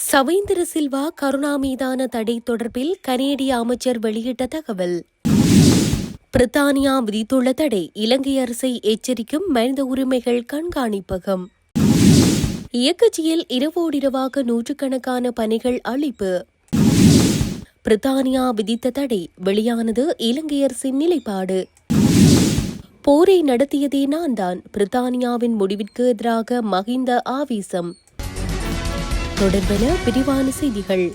சவேந்திர சில்வா கருணா மீதான தடை தொடர்பில் கனேடிய அமைச்சர் வெளியிட்ட தகவல். பிரித்தானியா விதித்துள்ள தடை இலங்கை அரசை எச்சரிக்கும் மனித உரிமைகள் கண்காணிப்பகம். இயக்கச்சியில் இரவோடிரவாக நூற்றுக்கணக்கான பணிகள் அளிப்பு. பிரித்தானியா விதித்த தடை வெளியானது இலங்கை அரசின் நிலைப்பாடு. போரை நடத்தியதே நான் தான், பிரித்தானியாவின் முடிவிற்கு எதிராக மகிந்த ஆவேசம். தொடர்பென விரிவான செய்திகள்.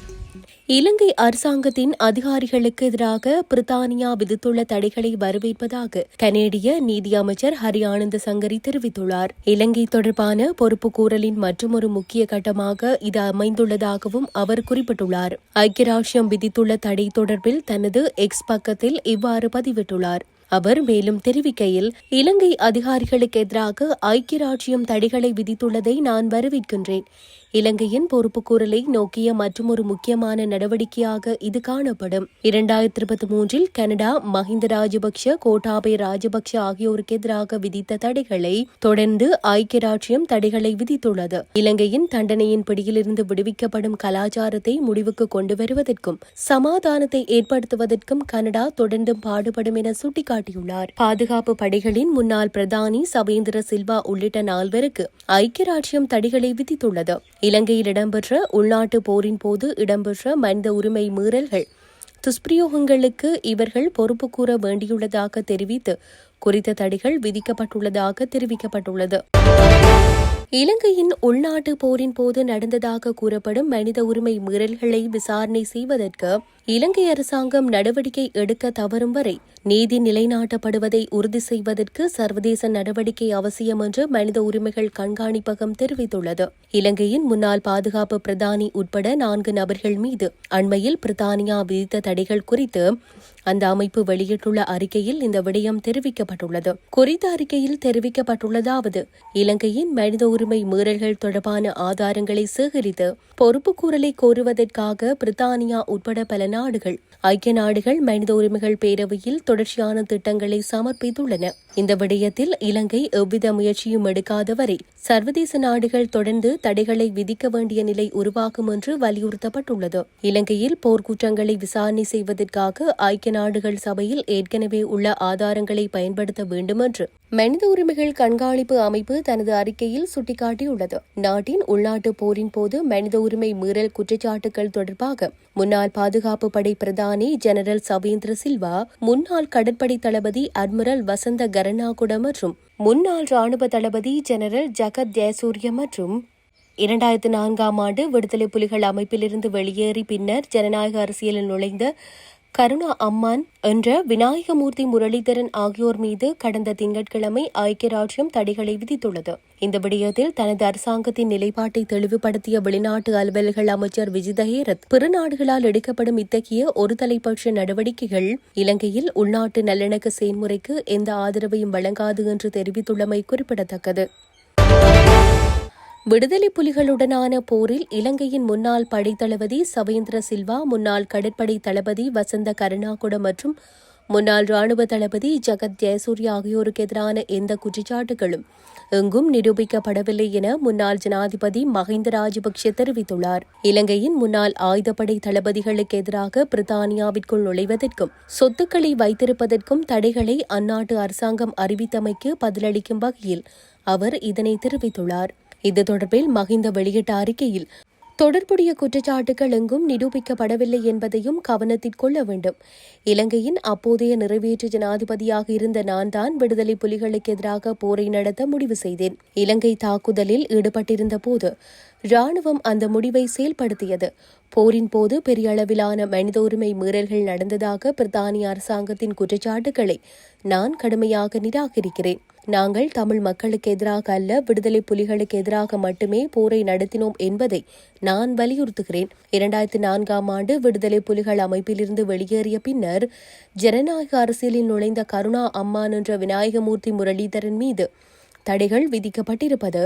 இலங்கை அரசாங்கத்தின் அதிகாரிகளுக்கு எதிராக பிரித்தானியா விதித்துள்ள தடைகளை வரவேற்பதாக கனேடிய நீதி அமைச்சர் ஹரி ஆனந்த சங்கரி தெரிவித்துள்ளார். இலங்கை தொடர்பான பொறுப்புக்கூறலின் மற்றொரு முக்கிய கட்டமாக இது அமைந்துள்ளதாகவும் அவர் குறிப்பிட்டுள்ளார். ஐக்கிய ராஷ்டிரம் விதித்துள்ள தடை தொடர்பில் தனது எக்ஸ் பக்கத்தில் இவ்வாறு பதிவிட்டுள்ளார். அவர் மேலும் தெரிவிக்கையில், இலங்கை அதிகாரிகளுக்கு எதிராக ஐக்கிய ராஜ்யம் தடைகளை விதித்துள்ளதை நான் வரவேற்கின்றேன். இலங்கையின் பொறுப்புக்கூறலை நோக்கிய மற்றொரு முக்கியமான நடவடிக்கையாக இது காணப்படும். 2023 கனடா மஹிந்த ராஜபக்ஷ, கோட்டாபய ராஜபக்ஷ ஆகியோருக்கு எதிராக விதித்த தடைகளை தொடர்ந்து ஐக்கிய ராஜ்யம் தடைகளை விதித்துள்ளது. இலங்கையின் தண்டனையின் பிடியிலிருந்து விடுவிக்கப்படும் கலாச்சாரத்தை முடிவுக்கு கொண்டு வருவதற்கும் சமாதானத்தை ஏற்படுத்துவதற்கும் கனடா தொடர்ந்தும் பாடுபடும் என சுட்டிக்காட்டியுள்ளார். பாதுகாப்பு படைகளின் முன்னாள் பிரதானி சவேந்திர சில்வா உள்ளிட்ட 4 ஐக்கிய ராஜ்யம் தடைகளை விதித்துள்ளது. இலங்கையில் இடம்பெற்ற உள்நாட்டு போரின் போது இடம்பெற்ற மனித உரிமை மீறல்கள், துஷ்பிரயோகங்களுக்கு இவர்கள் பொறுப்பு கூற வேண்டியுள்ளதாக தெரிவித்து குறித்த தடைகள் விதிக்கப்பட்டுள்ளதாக தெரிவிக்கப்பட்டுள்ளது. இலங்கையின் உள்நாட்டு போரின் போது நடந்ததாக கூறப்படும் மனித உரிமை மீறல்களை விசாரணை செய்வதற்கு இலங்கை அரசாங்கம் நடவடிக்கை எடுக்க தவறும் வரை நீதி நிலைநாட்டப்படுவதை உறுதி செய்வதற்கு சர்வதேச நடவடிக்கை அவசியம் என்று மனித உரிமைகள் கண்காணிப்பகம் தெரிவித்துள்ளது. இலங்கையின் முன்னாள் பாதுகாப்பு பிரதானி உட்பட 4 நபர்கள் மீது அண்மையில் பிரித்தானியா விதித்த தடைகள் குறித்து அந்த அமைப்பு வெளியிட்டுள்ள அறிக்கையில் இந்த விடயம் தெரிவிக்கப்பட்டுள்ளது. குறித்த அறிக்கையில் தெரிவிக்கப்பட்டுள்ளதாவது, இலங்கையின் மனித உரிமை மீறல்கள் தொடர்பான ஆதாரங்களை சேகரித்து பொறுப்புக்கூறலை கோருவதற்காக பிரித்தானியா உட்பட பல நாடுகள் ஐக்கிய நாடுகள் மனித உரிமைகள் பேரவையில் தொடர்ச்சியான திட்டங்களை சமர்ப்பித்துள்ளன. இந்த விடயத்தில் இலங்கை எவ்வித முயற்சியும் எடுக்காத வரை சர்வதேச நாடுகள் தொடர்ந்து தடைகளை விதிக்க வேண்டிய நிலை உருவாகும் என்று வலியுறுத்தப்பட்டுள்ளது. இலங்கையில் போர்க்குற்றங்களை விசாரணை செய்வதற்காக ஐக்கிய நாடுகள் சபையில் ஏற்கனவே உள்ள ஆதாரங்களை பயன்படுத்த வேண்டும் என்று மனித உரிமைகள் கண்காணிப்பு அமைப்பு தனது அறிக்கையில் சுட்டிக்காட்டியுள்ளது. நாட்டின் உள்நாட்டு போரின் போது மனித உரிமை மீறல் குற்றச்சாட்டுகள் தொடர்பாக முன்னாள் பாதுகாப்பு படை பிரதானி ஜெனரல் சவேந்திர சில்வா, முன்னாள் கடற்படை தளபதி அட்மிரல் வசந்த கரனாகுட மற்றும் முன்னாள் ராணுவ தளபதி ஜெனரல் ஜகத் ஜெயசூரிய மற்றும் 2004ஆம் ஆண்டு விடுதலை புலிகள் அமைப்பிலிருந்து வெளியேறி பின்னர் ஜனநாயக அரசியலில் நுழைந்த கருணா அம்மான் என்ற விநாயகமூர்த்தி முரளிதரன் ஆகியோர் மீது கடந்த திங்கட்கிழமை ஐக்கிய ராஜ்யம் தடைகளை விதித்துள்ளது. இந்த விடயத்தில் தனது அரசாங்கத்தின் நிலைப்பாட்டை தெளிவுபடுத்திய வெளிநாட்டு அலுவல்கள் அமைச்சர் விஜித ஹேரத், பிற நாடுகளால் எடுக்கப்படும் இத்தகைய ஒரு தலைப்பட்ச நடவடிக்கைகள் இலங்கையில் உள்நாட்டு நல்லிணக்க செயல்முறைக்கு எந்த ஆதரவையும் வழங்காது என்று தெரிவித்துள்ளமை குறிப்பிடத்தக்கது. விடுதலை புலிகளுடனான போரில் இலங்கையின் முன்னாள் படைத்தளபதி சவேந்திர சில்வா, முன்னாள் கடற்படை தளபதி வசந்த கருணாகுட மற்றும் முன்னாள் ராணுவ தளபதி ஜகத் ஜெயசூரிய ஆகியோருக்கு எதிரான எந்த குற்றச்சாட்டுகளும் எங்கும் நிரூபிக்கப்படவில்லை என முன்னாள் ஜனாதிபதி மஹிந்த ராஜபக்ஷ தெரிவித்துள்ளார். இலங்கையின் முன்னாள் ஆயுதப்படை தளபதிகளுக்கு எதிராக பிரித்தானியாவிற்குள் நுழைவதற்கும் சொத்துக்களை வைத்திருப்பதற்கும் தடைகளை அந்நாட்டு அரசாங்கம் அறிவித்தமைக்கு பதிலளிக்கும் வகையில் அவர் இதனை தெரிவித்துள்ளார். இது தொடர்பில் மஹிந்த வெளியிட்ட அறிக்கையில், தொடர்புடைய குற்றச்சாட்டுகள் எங்கும் நிரூபிக்கப்படவில்லை என்பதையும் கவனத்தில் கொள்ள வேண்டும். இலங்கையின் அப்போதைய நிறைவேற்று ஜனாதிபதியாக இருந்த நான் தான் விடுதலை புலிகளுக்கு எதிராக போரை நடத்த முடிவு செய்தேன். இலங்கை தாக்குதலில் ஈடுபட்டிருந்த போது ராணுவம் அந்த முடிவை செயல்படுத்தியது. போரின் போது பெரிய அளவிலான மனித உரிமை மீறல்கள் நடந்ததாக பிரித்தானிய அரசாங்கத்தின் குற்றச்சாட்டுகளை நான் கடுமையாக நிராகரிக்கிறேன். நாங்கள் தமிழ் மக்களுக்கு எதிராக அல்ல, விடுதலை புலிகளுக்கு எதிராக மட்டுமே போரை நடத்தினோம் என்பதை நான் வலியுறுத்துகிறேன். 2004ஆம் ஆண்டு விடுதலை புலிகள் அமைப்பிலிருந்து வெளியேறிய பின்னர் ஜனநாயக அரசியலில் நுழைந்த கருணா அம்மான் என்ற விநாயகமூர்த்தி முரளிதரன் மீது தடைகள் விதிக்கப்பட்டிருப்பது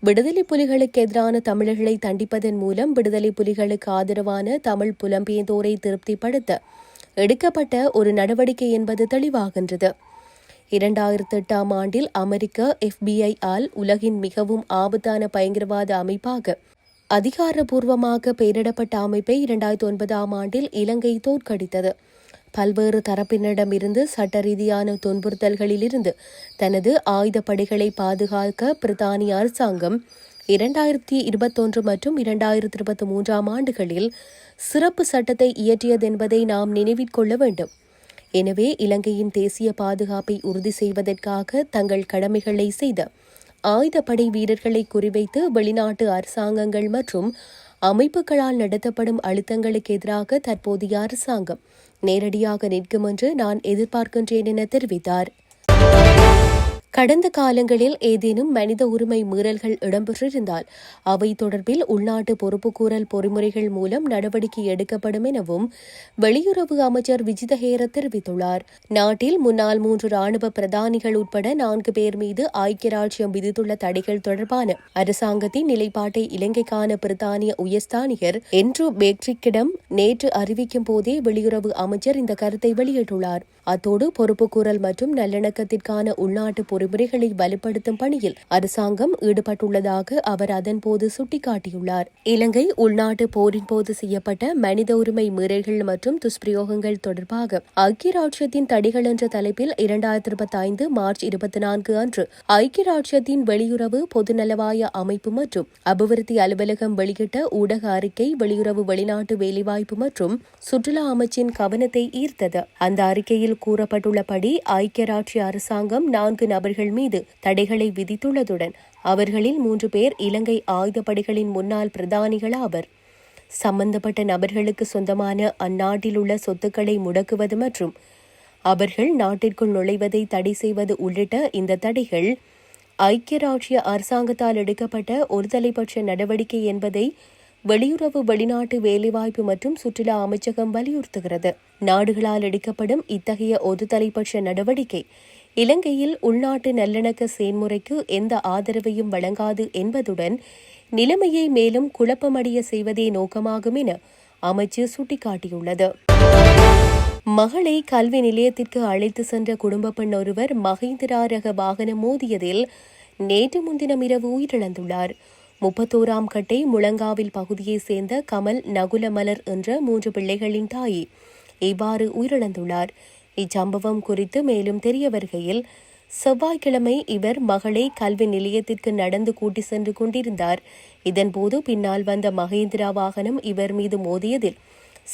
விடுதலை புலிகளுக்கு எதிரான தமிழர்களை தண்டிப்பதன் மூலம் விடுதலை புலிகளுக்கு ஆதரவான தமிழ் புலம்பெயர்ந்தோரை திருப்திப்படுத்த எடுக்கப்பட்ட ஒரு நடவடிக்கை என்பது தெளிவாகின்றது. 2008ஆம் ஆண்டில் அமெரிக்க FBI ஆல் உலகின் மிகவும் ஆபத்தான பயங்கரவாத அமைப்பாக அதிகாரப்பூர்வமாக பெயரிடப்பட்ட அமைப்பை 2009ஆம் ஆண்டில் இலங்கை தோற்கடித்தது. பல்வேறு தரப்பினரிடமிருந்து சட்ட ரீதியான துன்புறுத்தல்களிலிருந்து தனது ஆயுதப்படைகளை பாதுகாக்க பிரித்தானிய அரசாங்கம் 2021 மற்றும் 2023ஆம் ஆண்டுகளில் சிறப்பு சட்டத்தை இயற்றியதென்பதை நாம் நினைவிற்கொள்ள வேண்டும். எனவே இலங்கையின் தேசிய பாதுகாப்பை உறுதி செய்வதற்காக தங்கள் கடமைகளை செய்த ஆயுதப்படை வீரர்களை குறிவைத்து வெளிநாட்டு அரசாங்கங்கள் மற்றும் அமைப்புகளால் நடத்தப்படும் அழுத்தங்களுக்கு எதிராக தற்போதைய அரசாங்கம் நேரடியாக நிற்கும் என்று நான் எதிர்பார்க்கின்றேன் என தெரிவித்தார். கடந்த காலங்களில் ஏதேனும் மனித உரிமை மீறல்கள் இடம்பெற்றிருந்தால் அவை தொடர்பில் உள்நாட்டு பொறுப்புக்கூறல் பொறிமுறைகள் மூலம் நடவடிக்கை எடுக்கப்படும் எனவும் வெளியுறவு அமைச்சர் விஜித ஹேர தெரிவித்துள்ளார். நாட்டில் முன்னாள் 3 ராணுவ பிரதானிகள் உட்பட 4 பேர் மீது ஐக்கிய ராஜ்யம் விதித்துள்ள தடைகள் தொடர்பான அரசாங்கத்தின் நிலைப்பாட்டை இலங்கைக்கான பிரித்தானிய உயர்ஸ்தானிகர் என்ட்ரூ பேக்ட்ரிக்கிடம் நேற்று அறிவிக்கும் போதே வெளியுறவு அமைச்சர் இந்த கருத்தை வெளியிட்டுள்ளார். அத்தோடு பொறுப்புக்கூறல் மற்றும் நல்லிணக்கத்திற்கான உள்நாட்டு பொறிமுறைகளை வலுப்படுத்தும் பணியில் அரசாங்கம் ஈடுபட்டுள்ளதாக அவர் அதன்போது சுட்டிக்காட்டியுள்ளார். இலங்கை உள்நாட்டு போரின் போது செய்யப்பட்ட மனித உரிமை மீறல்கள் மற்றும் துஷ்பிரயோகங்கள் தொடர்பாக ஐக்கிய ராஜ்யத்தின் தடைகள் என்ற தலைப்பில் 2025 மார்ச் 24 அன்று ஐக்கிய ராஜ்யத்தின் வெளியுறவு பொதுநலவாய அமைப்பு மற்றும் அபிவிருத்தி அலுவலகம் வெளியிட்ட ஊடக அறிக்கை வெளியுறவு வெளிநாட்டு வேலைவாய்ப்பு மற்றும் சுற்றுலா அமைச்சின் கவனத்தை ஈர்த்தது. அந்த அறிக்கையில் கூறப்பட்டுள்ளபடி ஐக்கிய ராஜ்ய அரசாங்கம் 4 நபர்கள் மீது தடைகளை விதித்துள்ளதுடன் அவர்களில் 3 பேர் இலங்கை ஆயுதப்படைகளின் முன்னாள் பிரதானிகள் ஆவர். சம்பந்தப்பட்ட நபர்களுக்கு சொந்தமான அந்நாட்டில் உள்ள சொத்துக்களை முடக்குவது மற்றும் அவர்கள் நாட்டிற்குள் நுழைவதை தடை செய்வது உள்ளிட்ட இந்த தடைகள் ஐக்கிய ராஜ்ய அரசாங்கத்தால் எடுக்கப்பட்ட ஒரு தலைப்பட்ச நடவடிக்கை என்பதை வெளியுறவு வெளிநாட்டு வேலைவாய்ப்பு மற்றும் சுற்றுலா அமைச்சகம் வலியுறுத்துகிறது. நாடுகளால் எடுக்கப்படும் இத்தகைய ஒரு தலைப்பட்ச நடவடிக்கை இலங்கையில் உள்நாட்டு நல்லிணக்க செயல்முறைக்கு எந்த ஆதரவையும் வழங்காது என்பதுடன் நிலைமையை மேலும் குழப்பமடைய செய்வதே நோக்கமாகும் என அமைச்சு சுட்டிக்காட்டியுள்ளது. மகளை கல்வி நிலையத்திற்கு அழைத்து சென்ற குடும்ப பெண் ஒருவர் மஹிந்திரா ரக வாகனம் மோதியதில் நேற்று முன்தினம் இரவு உயிரிழந்துள்ளார். 31ஆம் கட்டை முழங்காவில் பகுதியைச் சேர்ந்த கமல் நகுலமலர் என்ற 3 பிள்ளைகளின் தாய் இவ்வாறு உயிரிழந்துள்ளார். இச்சம்பவம் குறித்து மேலும் தெரிய வருகையில் செவ்வாய்க்கிழமை இவர் மகளை கல்வி நிலையத்திற்கு நடந்து கூட்டி சென்று கொண்டிருந்தார். இதன்போது பின்னால் வந்த மகேந்திரா வாகனம் இவர் மீது மோதியதில்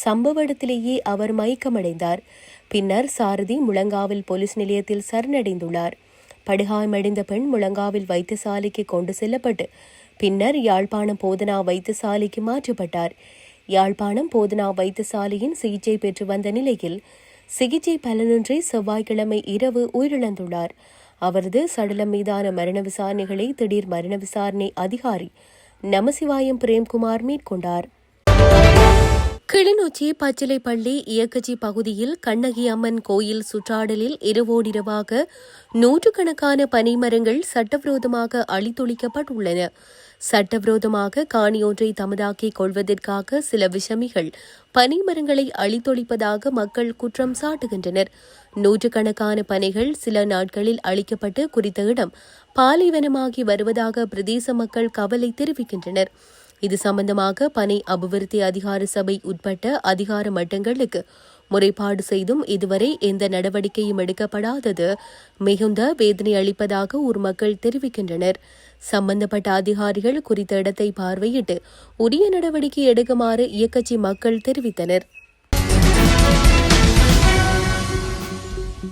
சம்பவ இடத்திலேயே அவர் மயக்கமடைந்தார். பின்னர் சாரதி முழங்காவில் போலீஸ் நிலையத்தில் சரணடைந்துள்ளார். படுகாயமடைந்த பெண் முழங்காவில் வைத்தியசாலைக்கு கொண்டு செல்லப்பட்டு பின்னர் யாழ்ப்பாணம் போதனா வைத்தியசாலைக்கு மாற்றப்பட்டார். யாழ்ப்பாணம் போதனா வைத்தியசாலையின் சிகிச்சை பெற்று வந்த நிலையில் சிகிச்சை பலனின்றி செவ்வாய்க்கிழமை இரவு உயிரிழந்துள்ளார். அவரது சடலம் மீதான மரண விசாரணைகளை திடீர் மரண விசாரணை அதிகாரி நமசிவாயம் பிரேம்குமார் மேற்கொண்டார். கிளிநொச்சி பச்சிலைப்பள்ளி இயக்கச்சி பகுதியில் கண்ணகி அம்மன் கோயில் சுற்றாடலில் இரவோடிரவாக நூற்றுக்கணக்கான பனைமரங்கள் சட்டவிரோதமாக அழித்தொழிக்கப்பட்டுள்ளன. சட்டவிரோதமாக காணியொன்றை தமதாக்கிக் கொள்வதற்காக சில விஷமிகள் பனைமரங்களை அழித்தொழிப்பதாக மக்கள் குற்றம் சாட்டுகின்றனர். நூற்றுக்கணக்கான பனைகள் சில நாட்களில் அழிக்கப்பட்டு குறித்த இடம் பாலைவனமாகி வருவதாக பிரதேச மக்கள் கவலை தெரிவிக்கின்றனர். இது சம்பந்தமாக பனை அபிவிருத்தி அதிகார சபை உட்பட்ட அதிகார மட்டங்களுக்கு முறைப்பாடு செய்தும் இதுவரை எந்த நடவடிக்கையும் எடுக்கப்படாதது மிகுந்த வேதனை அளிப்பதாக ஊர் மக்கள் தெரிவிக்கின்றனர். சம்பந்தப்பட்ட அதிகாரிகள் குறித்த இடத்தை பார்வையிட்டு உரிய நடவடிக்கை எடுக்குமாறு இயக்கச்சி மக்கள் தெரிவித்தனர்.